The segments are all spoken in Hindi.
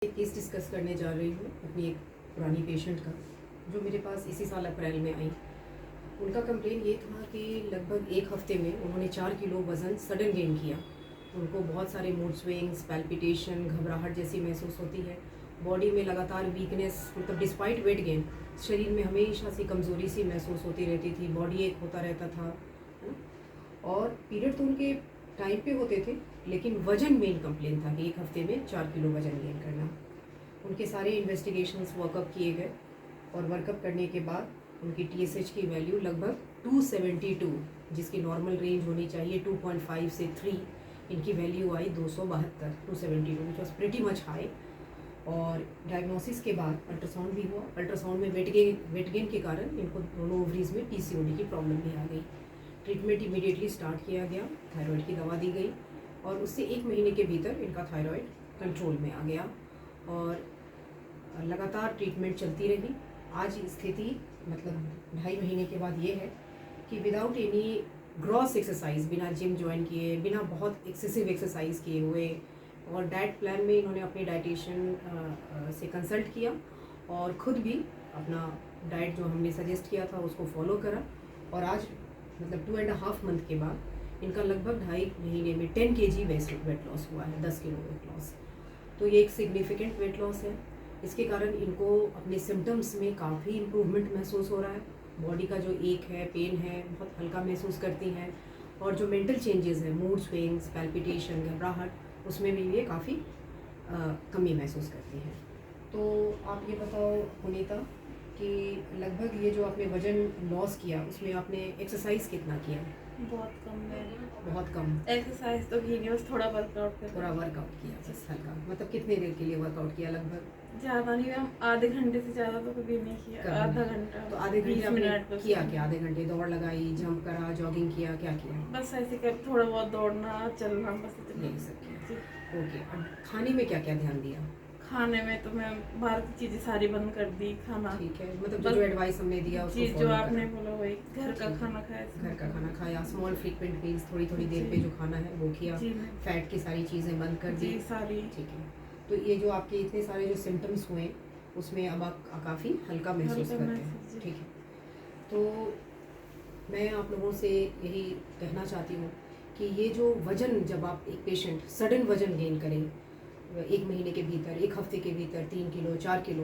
एक केस डिस्कस करने जा रही हूँ अपनी एक पुरानी पेशेंट का, जो मेरे पास इसी साल अप्रैल में आई। उनका कंप्लेन ये था कि लगभग एक हफ्ते में उन्होंने 4 किलो वज़न सडन गेन किया। उनको बहुत सारे मूड स्विंग्स, पैल्पिटेशन, घबराहट जैसी महसूस होती है। बॉडी में लगातार वीकनेस, मतलब डिस्पाइट वेट गेन शरीर में हमेशा से कमज़ोरी सी महसूस होती रहती थी, बॉडी एक होता रहता था, है ना। और पीरियड तो उनके टाइम पे होते थे, लेकिन वज़न मेन कंप्लेन था कि एक हफ्ते में 4 किलो वज़न गेन करना। उनके सारे इन्वेस्टिगेशंस वर्कअप किए गए और वर्कअप करने के बाद उनकी TSH की वैल्यू लगभग 272, जिसकी नॉर्मल रेंज होनी चाहिए 2.5 से 3, इनकी value I 272, 272, which was pretty much high. और डायग्नोसिस के बाद अल्ट्रासाउंड भी हुआ। अल्ट्रासाउंड में वेट गेन के कारण इनको दोनों ओवरीज में PCOD की प्रॉब्लम भी आ गई। ट्रीटमेंट इमीडिएटली स्टार्ट किया गया, थायराइड की दवा दी गई और उससे 1 महीने के भीतर इनका थायराइड कंट्रोल में आ गया और लगातार ट्रीटमेंट चलती रही। आज स्थिति मतलब 2.5 महीने के बाद ये है कि विदाउट एनी ग्रॉस एक्सरसाइज, बिना जिम ज्वाइन किए, बिना बहुत एक्सेसिव एक्सरसाइज किए हुए और डाइट प्लान में इन्होंने अपने डाइटिशियन से कंसल्ट किया और ख़ुद भी अपना डाइट जो हमने सजेस्ट किया था उसको फॉलो करा। और आज मतलब 2.5 मंथ के बाद इनका लगभग 2.5 महीने में 10 kg वेट लॉस हुआ है, 10 किलो वेट लॉस। तो ये एक सिग्निफिकेंट वेट लॉस है। इसके कारण इनको अपने सिम्टम्स में काफ़ी इम्प्रूवमेंट महसूस हो रहा है। बॉडी का जो एक है, पेन है, बहुत हल्का महसूस करती हैं और जो मेंटल चेंजेस हैं, मूड स्विंग्स, पैल्पिटेशन, घबराहट, उसमें भी ये काफ़ी कमी महसूस करती हैं। तो आप ये बताओ पुनीता कि लगभग ये जो आपने वज़न लॉस किया उसमें आपने एक्सरसाइज कितना किया? बहुत कम है। बहुत कम। एक्सरसाइज तो की नहीं, बस थोड़ा वर्कआउट किया। थोड़ा वर्कआउट किया, बस हल्का। मतलब कितने देर के लिए वर्कआउट किया? लगभग ज़्यादा नहीं, हम आधे घंटे से ज़्यादा तो कभी नहीं किया। आधा घंटा तो आधे घंटे 20 आपने मिनट किया क्या? आधे घंटे दौड़ लगाई, जंप करा, जॉगिंग किया, क्या किया? बस ऐसे कर थोड़ा बहुत दौड़ना, चलना, बस इतना। यही सब किया। जी। ओके। और खाने में क्या क्या ध्यान दिया? खाने में तो मैं बाहर की चीज़ें सारी बंद कर दी खाना। ठीक है, मतलब जो एडवाइस हमने दिया उसको जी, जो फॉलो आपने करा। बोला वही, घर का खाना खाया। घर का खाना खाया, स्मॉल फ्रीक्वेंट मील्स, थोड़ी थोड़ी देर पे जो खाना है वो किया, फैट की सारी चीज़ें बंद कर दी सारी। ठीक है। तो ये जो आपके इतने सारे जो सिम्टम्स हुए उसमें अब आप काफ़ी हल्का महसूस करते हैं, ठीक है। तो मैं आप लोगों से यही कहना चाहती हूँ कि ये जो वज़न, जब आप एक पेशेंट सडन वज़न गेन करें 1 महीने के भीतर, 1 हफ्ते के भीतर 3 किलो, 4 किलो,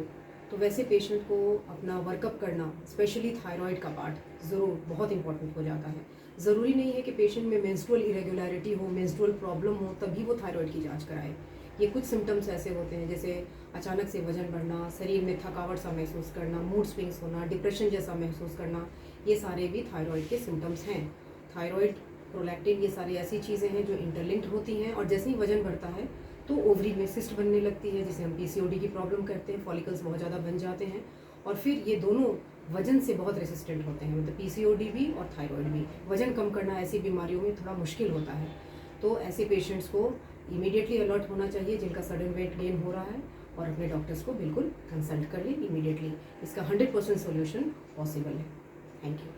तो वैसे पेशेंट को अपना वर्कअप करना, स्पेशली थायराइड का पार्ट ज़रूर बहुत इंपॉर्टेंट हो जाता है। ज़रूरी नहीं है कि पेशेंट में मेंस्ट्रुअल इरेगुलरिटी हो, मेंस्ट्रुअल प्रॉब्लम हो तभी वो थायराइड की जांच कराए। ये कुछ सिम्टम्स ऐसे होते हैं जैसे अचानक से वज़न बढ़ना, शरीर में थकावट सा महसूस करना, मूड स्विंग्स होना, डिप्रेशन जैसा महसूस करना, ये सारे भी थायराइड के सिम्टम्स हैं। थायराइड, प्रोलैक्टिन, ये सारी ऐसी चीज़ें हैं जो इंटरलिंक्ड होती हैं और जैसे ही वज़न बढ़ता है तो ओवरी में सिस्ट बनने लगती है, जिसे हम PCOD की प्रॉब्लम करते हैं। फॉलिकल्स बहुत ज़्यादा बन जाते हैं और फिर ये दोनों वज़न से बहुत रेसिस्टेंट होते हैं, मतलब PCOD भी और थायराइड भी। वज़न कम करना ऐसी बीमारियों में थोड़ा मुश्किल होता है। तो ऐसे पेशेंट्स को इमीडिएटली अलर्ट होना चाहिए जिनका सडन वेट गेन हो रहा है और अपने डॉक्टर्स को बिल्कुल कंसल्ट कर लें इमीडिएटली। इसका 100% सोल्यूशन पॉसिबल है। Thank you.